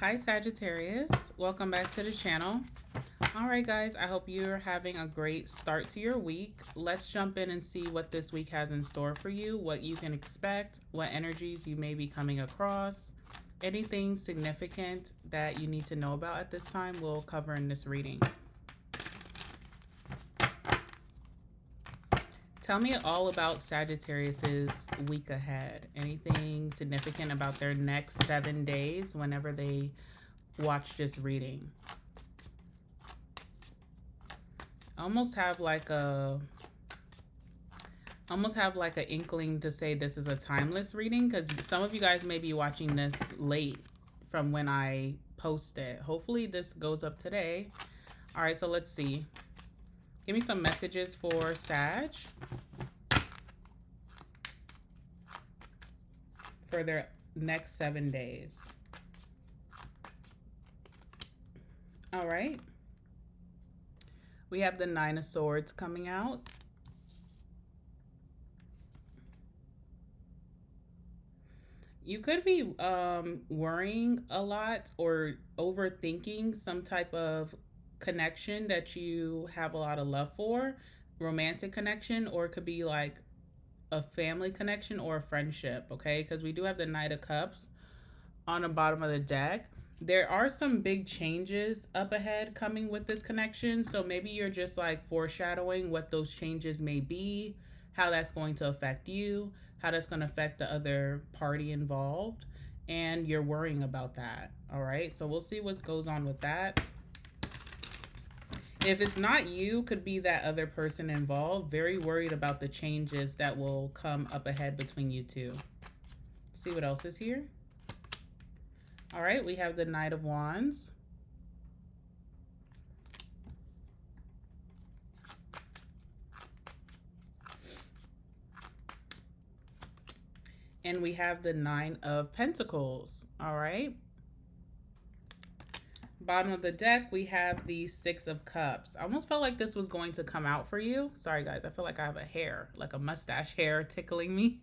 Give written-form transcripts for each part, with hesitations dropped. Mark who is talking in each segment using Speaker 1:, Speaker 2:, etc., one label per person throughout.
Speaker 1: Hi Sagittarius, welcome back to the channel. All right guys, I hope you're having a great start to your week. Let's jump in and see what this week has in store for you, what you can expect, what energies you may be coming across. Anything significant that you need to know about at this time we'll cover in this reading. Tell me all about Sagittarius's week ahead. Anything significant about their next 7 days whenever they watch this reading. I almost have like an inkling to say this is a timeless reading because some of you guys may be watching this late from when I post it. Hopefully this goes up today. All right, so let's see. Give me some messages for Sag for their next 7 days. All right. We have the Nine of Swords coming out. You could be worrying a lot or overthinking some type of connection that you have a lot of love for, romantic connection, or it could be like a family connection or a friendship, okay? Because we do have the Knight of Cups on the bottom of the deck. There are some big changes up ahead coming with this connection, so maybe you're just like foreshadowing what those changes may be, how that's going to affect you, how that's going to affect the other party involved, and you're worrying about that. All right, so we'll see what goes on with that. If it's not you, could be that other person involved, very worried about the changes that will come up ahead between you two. See what else is here. All right, we have the Knight of Wands. And we have the Nine of Pentacles. All right. Bottom of the deck, we have the Six of Cups. I almost felt like this was going to come out for you. Sorry, guys. I feel like I have a hair, like a mustache hair tickling me.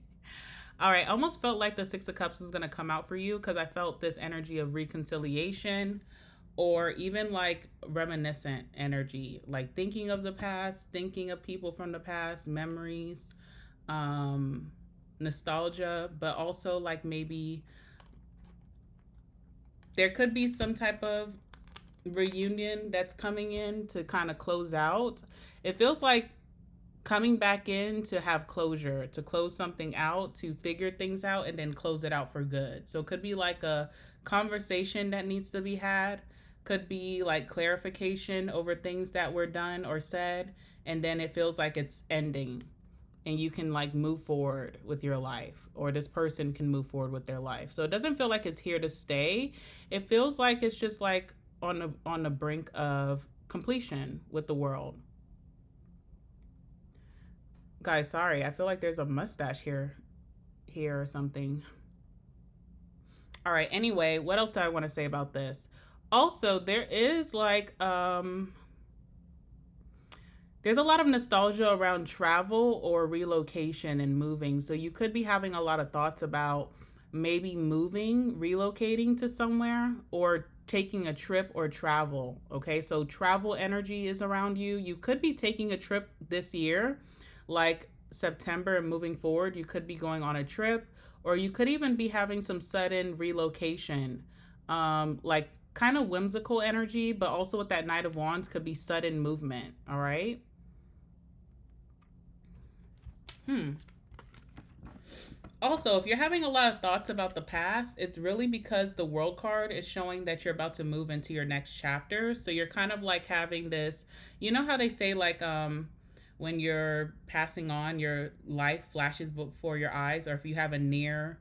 Speaker 1: All right. I almost felt like the Six of Cups was going to come out for you because I felt this energy of reconciliation or even like reminiscent energy, like thinking of the past, thinking of people from the past, memories, nostalgia, but also like maybe there could be some type of reunion that's coming in to kind of close out. It feels like coming back in to have closure, to close something out, to figure things out, and then close it out for good. So it could be like a conversation that needs to be had, could be like clarification over things that were done or said, and then it feels like it's ending and you can like move forward with your life, or this person can move forward with their life. So it doesn't feel like it's here to stay. It feels like it's just like on the brink of completion with the world. Guys, sorry. I feel like there's a mustache here or something. All right. Anyway, what else do I want to say about this? Also, there is like there's a lot of nostalgia around travel or relocation and moving. So you could be having a lot of thoughts about maybe moving, relocating to somewhere, or taking a trip or travel. Okay, so travel energy is around you. You could be taking a trip this year, like September and moving forward. You could be going on a trip, or you could even be having some sudden relocation, like kind of whimsical energy, but also with that Knight of Wands could be sudden movement. All right. Also, if you're having a lot of thoughts about the past, it's really because the World card is showing that you're about to move into your next chapter. So you're kind of like having this, you know how they say like when you're passing on, your life flashes before your eyes, or if you have a near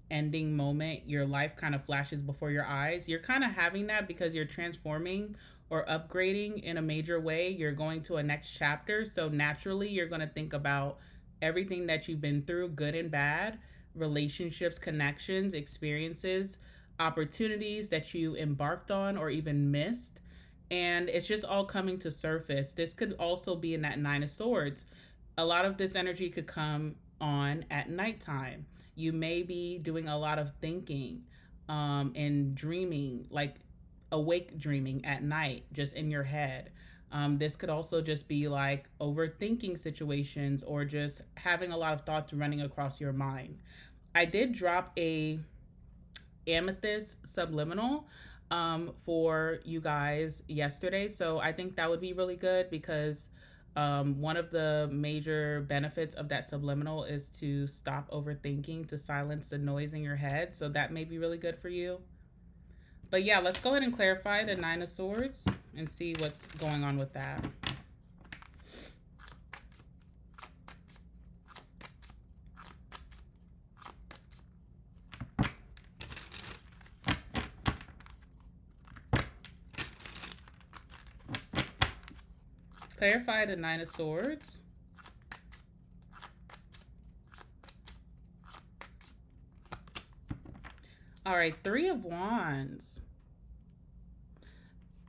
Speaker 1: ending moment, your life kind of flashes before your eyes. You're kind of having that because you're transforming or upgrading in a major way. You're going to a next chapter. So naturally, you're going to think about everything that you've been through, good and bad, relationships, connections, experiences, opportunities that you embarked on or even missed. And it's just all coming to surface. This could also be in that Nine of Swords. A lot of this energy could come on at nighttime. You may be doing a lot of thinking, and dreaming, like awake dreaming at night, just in your head. This could also just be like overthinking situations or just having a lot of thoughts running across your mind. I did drop a amethyst subliminal for you guys yesterday. So I think that would be really good because one of the major benefits of that subliminal is to stop overthinking, to silence the noise in your head. So that may be really good for you. But yeah, let's go ahead and clarify the Nine of Swords and see what's going on with that. Clarify the Nine of Swords. All right, Three of Wands.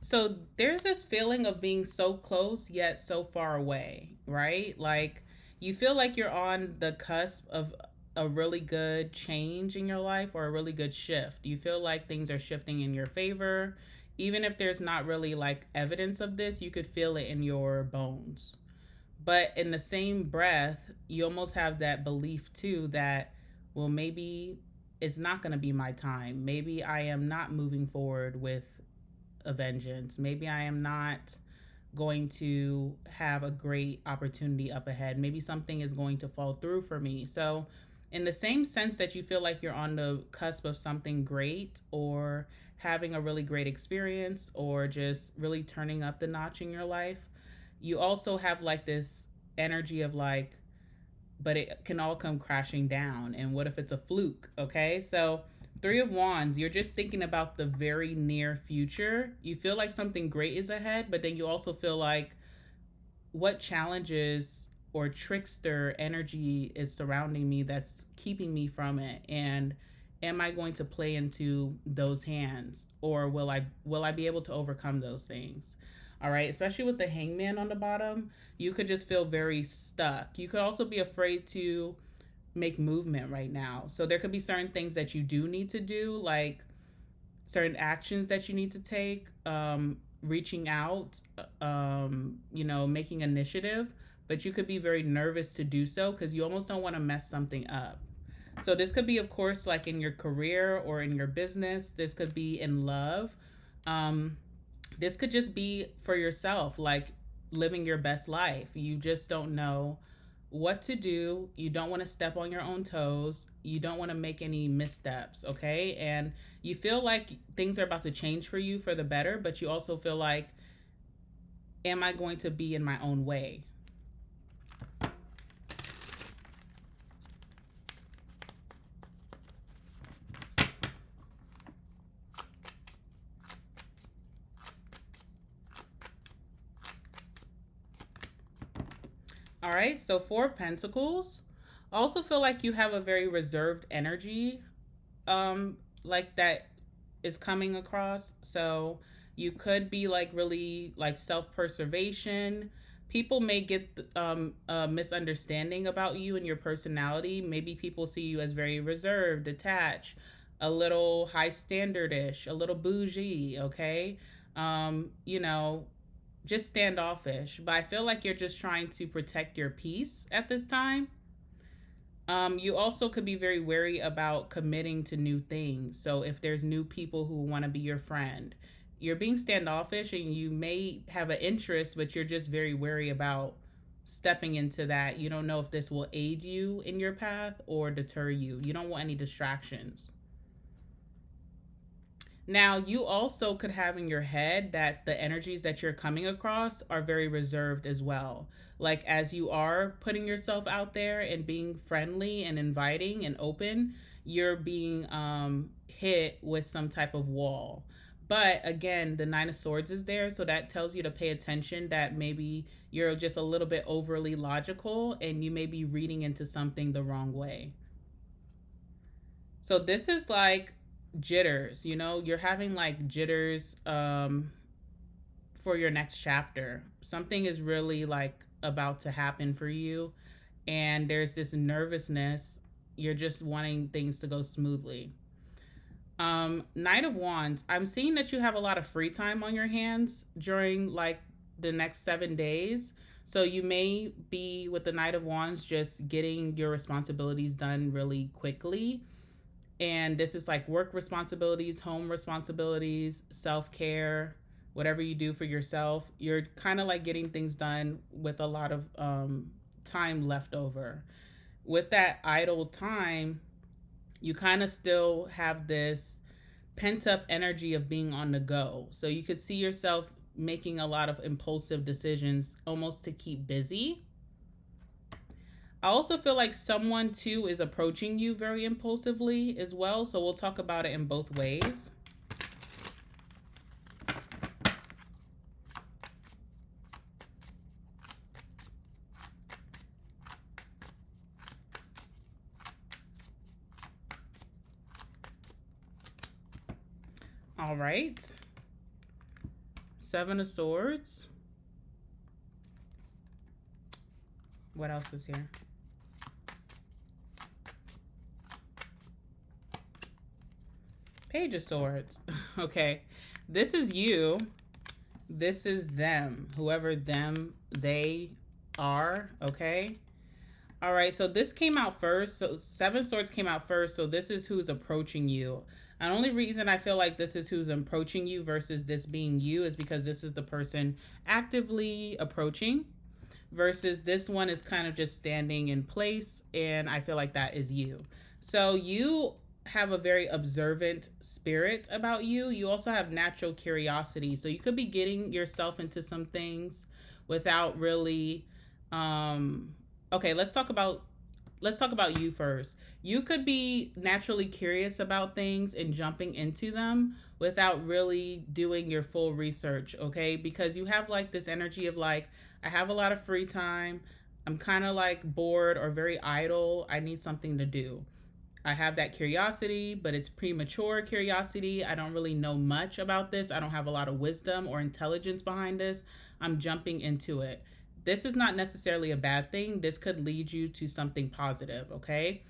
Speaker 1: So there's this feeling of being so close yet so far away, right? Like you feel like you're on the cusp of a really good change in your life or a really good shift. You feel like things are shifting in your favor. Even if there's not really like evidence of this, you could feel it in your bones. But in the same breath, you almost have that belief too that, well, maybe it's not going to be my time. Maybe I am not moving forward with a vengeance. Maybe I am not going to have a great opportunity up ahead. Maybe something is going to fall through for me. So, in the same sense that you feel like you're on the cusp of something great or having a really great experience or just really turning up the notch in your life, you also have like this energy of like, but it can all come crashing down. And what if it's a fluke? Okay. So, Three of Wands, you're just thinking about the very near future. You feel like something great is ahead, but then you also feel like what challenges or trickster energy is surrounding me that's keeping me from it, and am I going to play into those hands, or will I be able to overcome those things? All right, especially with the Hangman on the bottom, you could just feel very stuck. You could also be afraid to make movement right now. So there could be certain things that you do need to do, like certain actions that you need to take, reaching out, making initiative, but you could be very nervous to do so because you almost don't want to mess something up. So this could be, of course, like in your career or in your business. This could be in love. Um, this could just be for yourself, like living your best life. You just don't know what to do. You don't want to step on your own toes. You don't want to make any missteps, okay? And you feel like things are about to change for you for the better, but you also feel like, am I going to be in my own way? All right, so Four of Pentacles. I also feel like you have a very reserved energy, like that is coming across. So you could be like really like self-preservation. People may get a misunderstanding about you and your personality. Maybe people see you as very reserved, detached, a little high standardish, a little bougie, okay? You know, just standoffish. But I feel like you're just trying to protect your peace at this time. You also could be very wary about committing to new things. So if there's new people who want to be your friend, you're being standoffish and you may have an interest, but you're just very wary about stepping into that. You don't know if this will aid you in your path or deter you. You don't want any distractions. Now, you also could have in your head that the energies that you're coming across are very reserved as well. Like, as you are putting yourself out there and being friendly and inviting and open, you're being hit with some type of wall. But again, the Nine of Swords is there, so that tells you to pay attention that maybe you're just a little bit overly logical and you may be reading into something the wrong way. So, this is like jitters, you're having like jitters for your next chapter. Something is really like about to happen for you, and there's this nervousness. You're just wanting things to go smoothly. Knight of Wands. I'm seeing that you have a lot of free time on your hands during like the next 7 days. So you may be with the Knight of Wands just getting your responsibilities done really quickly. And this is like work responsibilities, home responsibilities, self care, whatever you do for yourself. You're kind of like getting things done with a lot of time left over. With that idle time, you kind of still have this pent up energy of being on the go. So you could see yourself making a lot of impulsive decisions almost to keep busy. I also feel like someone too is approaching you very impulsively as well. So we'll talk about it in both ways. All right. Seven of Swords. What else is here? Page of Swords. Okay. This is you. This is them. Whoever them, they are. Okay. All right. So this came out first. So Seven Swords came out first. So this is who's approaching you. And only reason I feel like this is who's approaching you versus this being you is because this is the person actively approaching versus this one is kind of just standing in place. And I feel like that is you. So you have a very observant spirit about you. You also have natural curiosity. So you could be getting yourself into some things without really okay, let's talk about you first. You could be naturally curious about things and jumping into them without really doing your full research, okay? Because you have like this energy of like, I have a lot of free time. I'm kind of like bored or very idle. I need something to do. I have that curiosity, but it's premature curiosity. I don't really know much about this. I don't have a lot of wisdom or intelligence behind this. I'm jumping into it. This is not necessarily a bad thing. This could lead you to something positive, okay?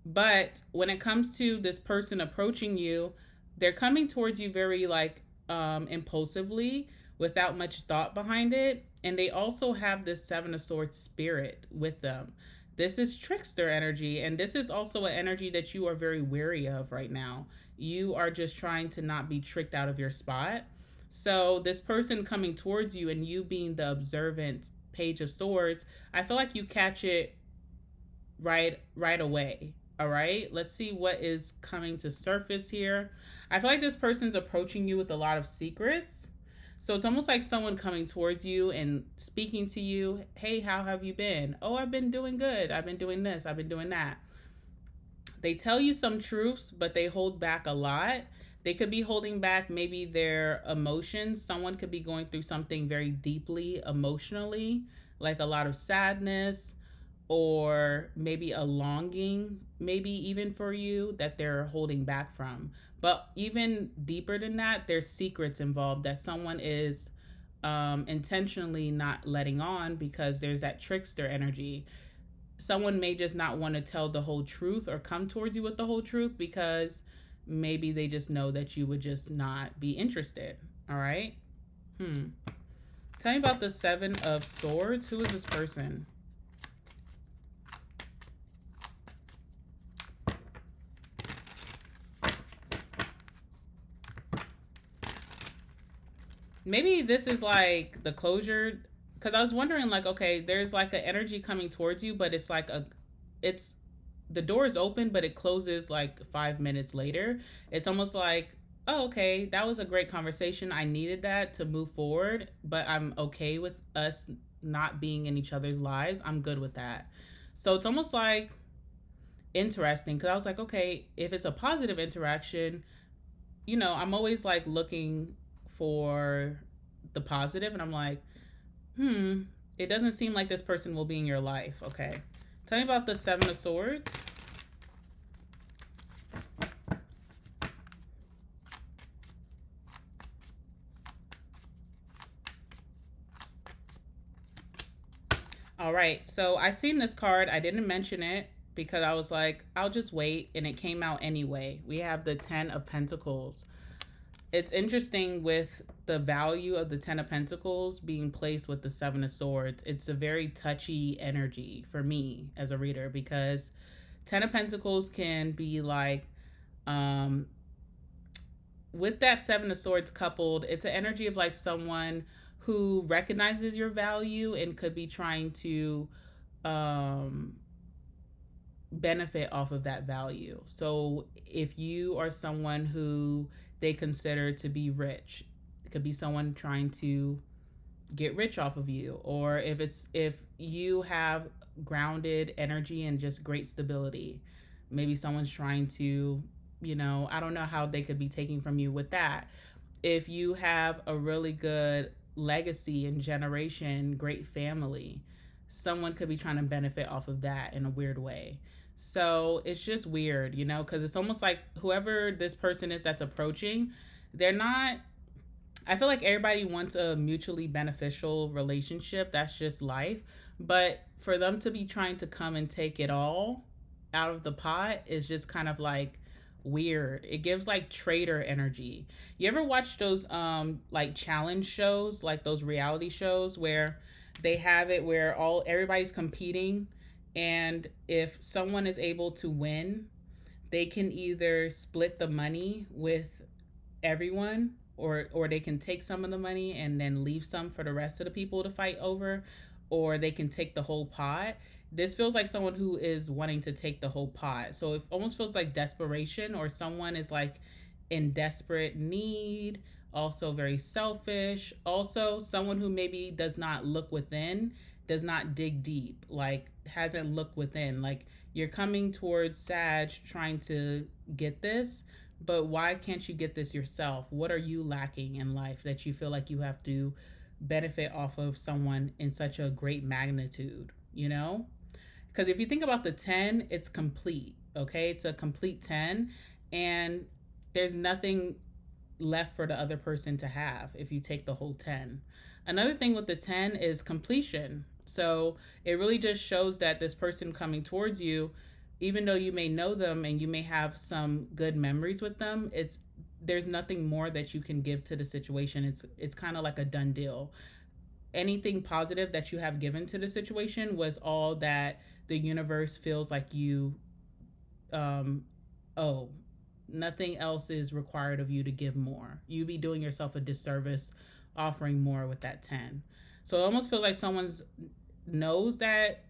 Speaker 1: But when it comes to this person approaching you, they're coming towards you very like impulsively without much thought behind it. And they also have this Seven of Swords spirit with them. This is trickster energy, and this is also an energy that you are very wary of right now. You are just trying to not be tricked out of your spot. So this person coming towards you and you being the observant Page of Swords, I feel like you catch it right away. All right, let's see what is coming to surface here. I feel like this person's approaching you with a lot of secrets. So it's almost like someone coming towards you and speaking to you. Hey, how have you been? Oh, I've been doing good. I've been doing this. I've been doing that. They tell you some truths, but they hold back a lot. They could be holding back maybe their emotions. Someone could be going through something very deeply emotionally, like a lot of sadness or maybe a longing, maybe even for you that they're holding back from. But even deeper than that, there's secrets involved that someone is intentionally not letting on because there's that trickster energy. Someone may just not want to tell the whole truth or come towards you with the whole truth because maybe they just know that you would just not be interested. All right. Tell me about the Seven of Swords. Who is this person? Maybe this is like the closure, because I was wondering like, okay, there's like an energy coming towards you, but it's like it's the door is open, but it closes like 5 minutes later. It's almost like, oh, okay, that was a great conversation. I needed that to move forward, but I'm okay with us not being in each other's lives. I'm good with that. So it's almost like interesting because I was like, okay, if it's a positive interaction, I'm always like looking for the positive, and I'm like, it doesn't seem like this person will be in your life. Okay. Tell me about the Seven of Swords. All right. So I seen this card. I didn't mention it because I was like, I'll just wait, and it came out anyway. We have the 10 of Pentacles. It's interesting with the value of the 10 of Pentacles being placed with the 7 of Swords. It's a very touchy energy for me as a reader, because 10 of Pentacles can be like, with that 7 of Swords coupled, it's an energy of like someone who recognizes your value and could be trying to benefit off of that value. So if you are someone who they consider to be rich, it could be someone trying to get rich off of you, or if you have grounded energy and just great stability, maybe someone's trying to, I don't know how they could be taking from you with that. If you have a really good legacy and generation, great family, someone could be trying to benefit off of that in a weird way. So it's just weird, because it's almost like whoever this person is that's approaching, they're not, I feel like everybody wants a mutually beneficial relationship. That's just life. But for them to be trying to come and take it all out of the pot is just kind of like weird. It gives like traitor energy. You ever watch those like challenge shows, like those reality shows where they have it where everybody's competing, and if someone is able to win, they can either split the money with everyone, or they can take some of the money and then leave some for the rest of the people to fight over, or they can take the whole pot. This feels like someone who is wanting to take the whole pot. So it almost feels like desperation, or someone is like in desperate need, also very selfish, also someone who maybe does not look within, does not dig deep, like hasn't looked within. Like you're coming towards Sag trying to get this, but why can't you get this yourself? What are you lacking in life that you feel like you have to benefit off of someone in such a great magnitude, Because if you think about the 10, it's complete, okay? It's a complete 10, and there's nothing left for the other person to have if you take the whole 10. Another thing with the 10 is completion. So it really just shows that this person coming towards you, even though you may know them and you may have some good memories with them, there's nothing more that you can give to the situation. It's kind of like a done deal. Anything positive that you have given to the situation was all that the universe feels like you owe. Nothing else is required of you to give more. You be doing yourself a disservice offering more with that 10. So it almost feels like someone knows that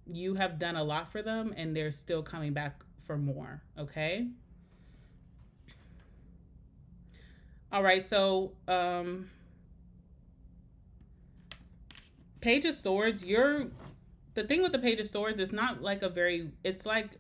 Speaker 1: you have done a lot for them and they're still coming back for more, okay? All right, so Page of Swords, the thing with the Page of Swords is not like it's like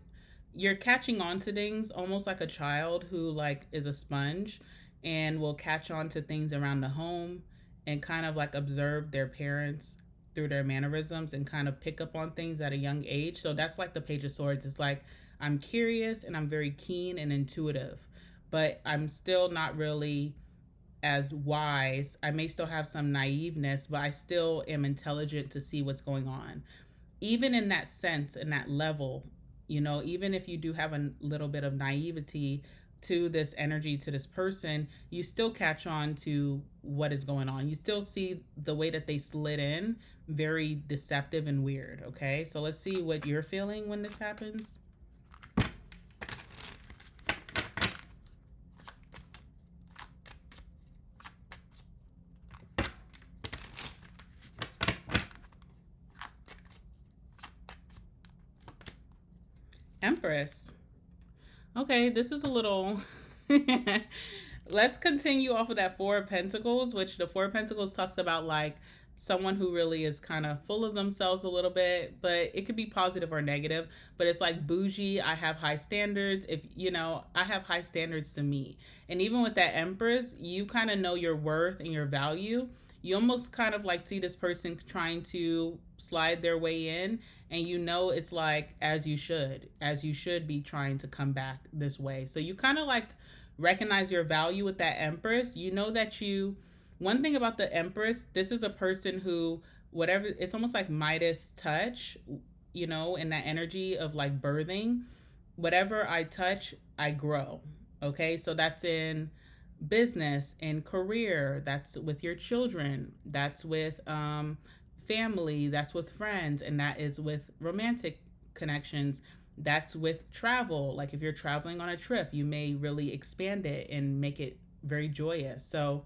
Speaker 1: you're catching on to things almost like a child who like is a sponge and will catch on to things around the home and kind of like observe their parents through their mannerisms and kind of pick up on things at a young age. So that's like the Page of Swords. It's like I'm curious and I'm very keen and intuitive, but I'm still not really as wise. I may still have some naiveness, but I still am intelligent to see what's going on. Even in that sense, in that level, even if you do have a little bit of naivety to this energy, to this person, you still catch on to what is going on. You still see the way that they slid in, very deceptive and weird, okay? So let's see what you're feeling when this happens. Empress. Okay, this is a little... Let's continue off of that Four of Pentacles, which the Four of Pentacles talks about like someone who really is kind of full of themselves a little bit, but it could be positive or negative. But it's like bougie, I have high standards. I have high standards to meet. And even with that Empress, you kind of know your worth and your value. You almost kind of like see this person trying to slide their way in, and it's like as you should be trying to come back this way. So you kind of like recognize your value with that Empress. One thing about the Empress, this is a person who, it's almost like Midas touch. in that energy of like birthing. Whatever I touch, I grow. Okay, so that's in business and career, that's with your children, that's with family, that's with friends, and that is with romantic connections. That's with travel. Like if you're traveling on a trip, you may really expand it and make it very joyous. So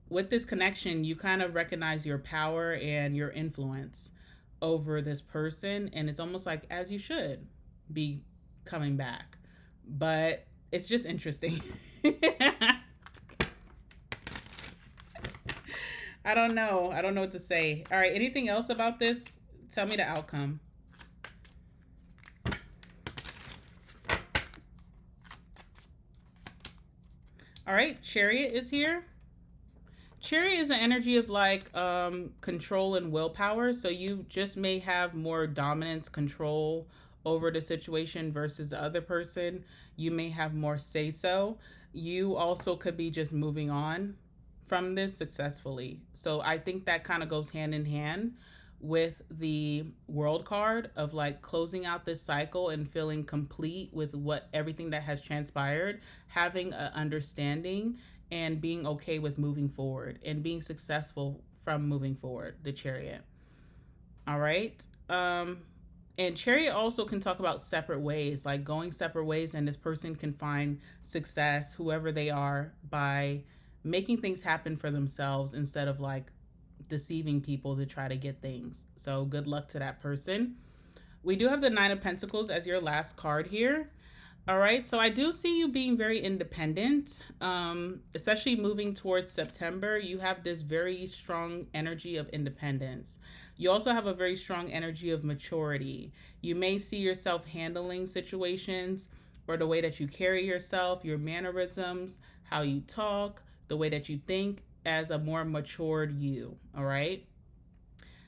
Speaker 1: with this connection, you kind of recognize your power and your influence over this person. And it's almost like, as you should be coming back. But it's just interesting. I don't know. I don't know what to say. All right. Anything else about this? Tell me the outcome. All right. Chariot is here. Chariot is an energy of like control and willpower. So you just may have more dominance, control over the situation versus the other person. You may have more say so. You also could be just moving on from this successfully. So I think that kind of goes hand in hand with the world card of like closing out this cycle and feeling complete with what everything that has transpired, having an understanding and being okay with moving forward and being successful from moving forward, the chariot. All right. And chariot also can talk about separate ways, like going separate ways, and this person can find success, whoever they are, by making things happen for themselves instead of like deceiving people to try to get things. So good luck to that person. We do have the Nine of Pentacles as your last card here. All right, so I do see you being very independent, especially moving towards September. You have this very strong energy of independence. You also have a very strong energy of maturity. You may see yourself handling situations or the way that you carry yourself, your mannerisms, how you talk, the way that you think as a more matured you, all right?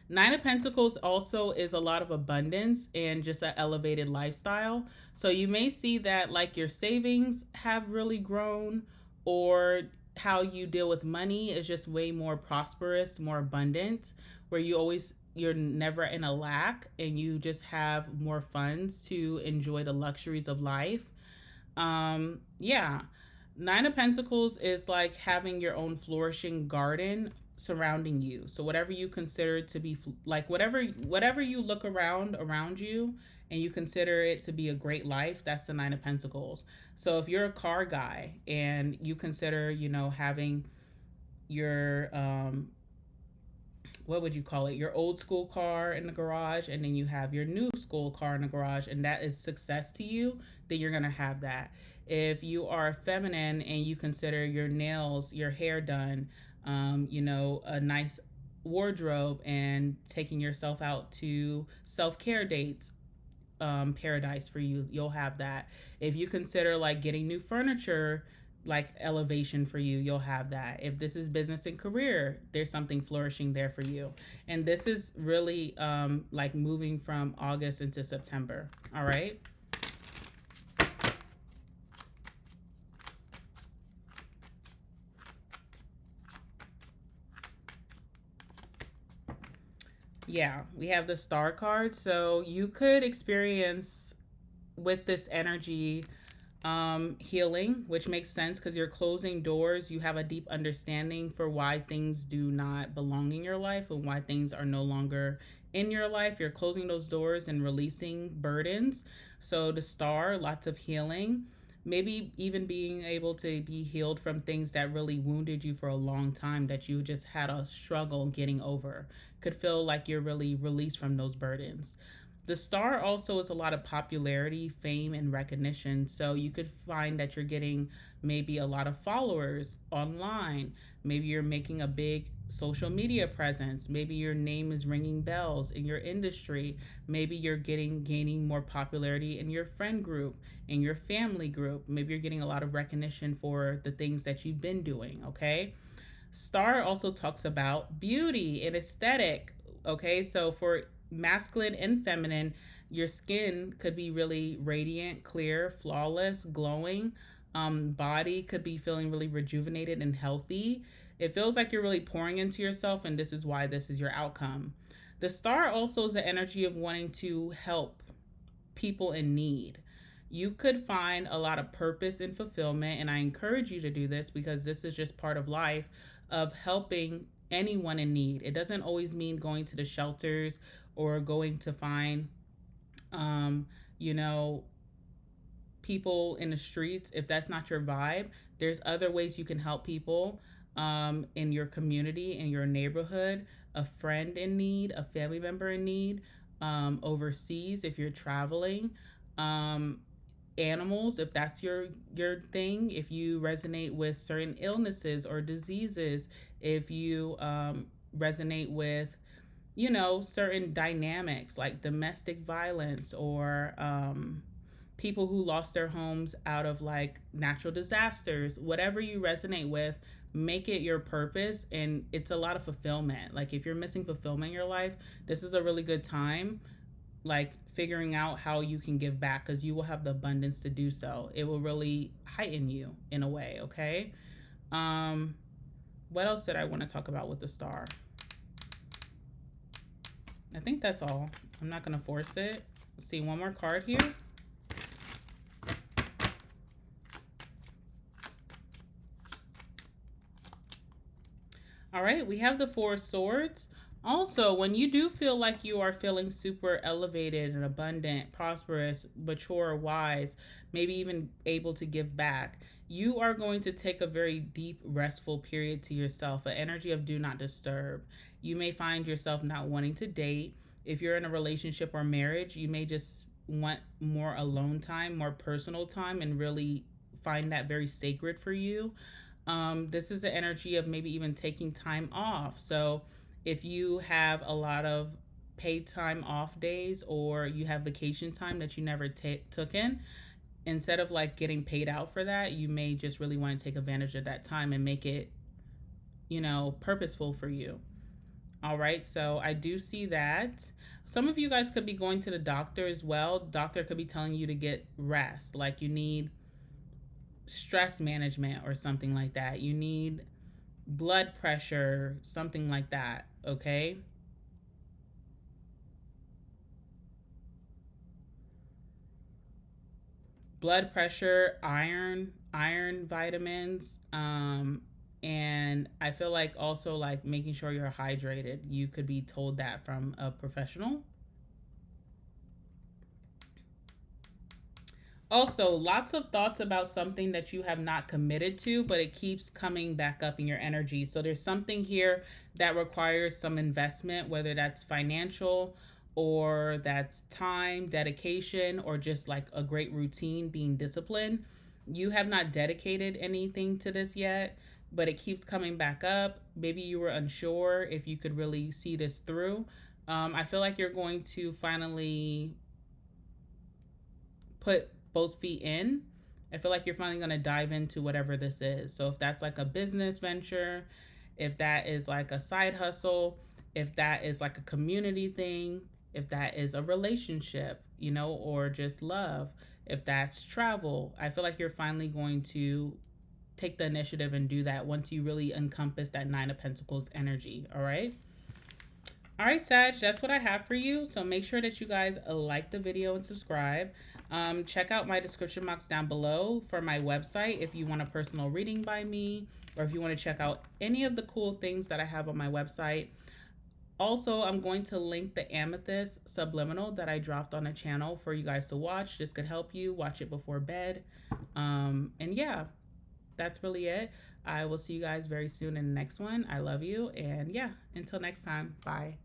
Speaker 1: Nine of Pentacles also is a lot of abundance and just an elevated lifestyle. So you may see that like your savings have really grown, or how you deal with money is just way more prosperous, more abundant, where you're never in a lack and you just have more funds to enjoy the luxuries of life. Yeah. Nine of Pentacles is like having your own flourishing garden surrounding you. So whatever you consider to be like whatever you look around you and you consider it to be a great life, that's the Nine of Pentacles. So if you're a car guy and you consider, having your what would you call it? Your old school car in the garage, and then you have your new school car in the garage, and that is success to you, then you're going to have that. If you are feminine and you consider your nails, your hair done, a nice wardrobe and taking yourself out to self-care dates, paradise for you, you'll have that. If you consider like getting new furniture, like elevation for you, you'll have that. If this is business and career, there's something flourishing there for you. And this is really like moving from August into September. All right. Yeah, we have the star card. So you could experience with this energy healing, which makes sense because you're closing doors. You have a deep understanding for why things do not belong in your life and why things are no longer in your life. You're closing those doors and releasing burdens. So the star, lots of healing. Maybe even being able to be healed from things that really wounded you for a long time that you just had a struggle getting over. Could feel like you're really released from those burdens. The star also is a lot of popularity, fame, and recognition. So you could find that you're getting maybe a lot of followers online. Maybe you're making a big social media presence. Maybe your name is ringing bells in your industry. Maybe you're gaining more popularity in your friend group, in your family group. Maybe you're getting a lot of recognition for the things that you've been doing, okay? Star also talks about beauty and aesthetic, okay? So for masculine and feminine, your skin could be really radiant, clear, flawless, glowing. Body could be feeling really rejuvenated and healthy. It feels like you're really pouring into yourself, and this is why this is your outcome. The star also is the energy of wanting to help people in need. You could find a lot of purpose and fulfillment, and I encourage you to do this because this is just part of life, of helping anyone in need. It doesn't always mean going to the shelters or going to find, um, you know, people in the streets. If that's not your vibe, there's other ways you can help people, in your community, in your neighborhood, a friend in need, a family member in need, overseas if you're traveling, um, animals if that's your thing, if you resonate with certain illnesses or diseases, if you resonate with, certain dynamics like domestic violence, or people who lost their homes out of like natural disasters. Whatever you resonate with, make it your purpose, and it's a lot of fulfillment. Like if you're missing fulfillment in your life, this is a really good time, like figuring out how you can give back, because you will have the abundance to do so. It will really heighten you in a way. Okay. um what else did I want to talk about with the star? I think that's all. I'm not going to force it. Let's see, one more card here. All right, we have the Four of Swords. Also, when you do feel like you are feeling super elevated and abundant, prosperous, mature, wise, maybe even able to give back, you are going to take a very deep, restful period to yourself, an energy of do not disturb. You may find yourself not wanting to date. If you're in a relationship or marriage, you may just want more alone time, more personal time, and really find that very sacred for you. This is the energy of maybe even taking time off. So if you have a lot of paid time off days, or you have vacation time that you never took in, instead of like getting paid out for that, you may just really want to take advantage of that time and make it, purposeful for you. All right, so I do see that. Some of you guys could be going to the doctor as well. Doctor could be telling you to get rest, like you need stress management or something like that. You need blood pressure, something like that, okay? Blood pressure, iron vitamins, and I feel like also like making sure you're hydrated. You could be told that from a professional. Also, lots of thoughts about something that you have not committed to, but it keeps coming back up in your energy. So there's something here that requires some investment, whether that's financial, or that's time, dedication, or just like a great routine, being disciplined. You have not dedicated anything to this yet, but it keeps coming back up. Maybe you were unsure if you could really see this through. I feel like you're going to finally put both feet in. I feel like you're finally going to dive into whatever this is. So if that's like a business venture, if that is like a side hustle, if that is like a community thing, if that is a relationship, or just love, if that's travel, I feel like you're finally going to take the initiative and do that once you really encompass that Nine of Pentacles energy. All right. All right, Sag, that's what I have for you. So make sure that you guys like the video and subscribe. Check out my description box down below for my website if you want a personal reading by me, or if you want to check out any of the cool things that I have on my website. Also, I'm going to link the Amethyst Subliminal that I dropped on the channel for you guys to watch. This could help you watch it before bed. And yeah, that's really it. I will see you guys very soon in the next one. I love you. And yeah, until next time, bye.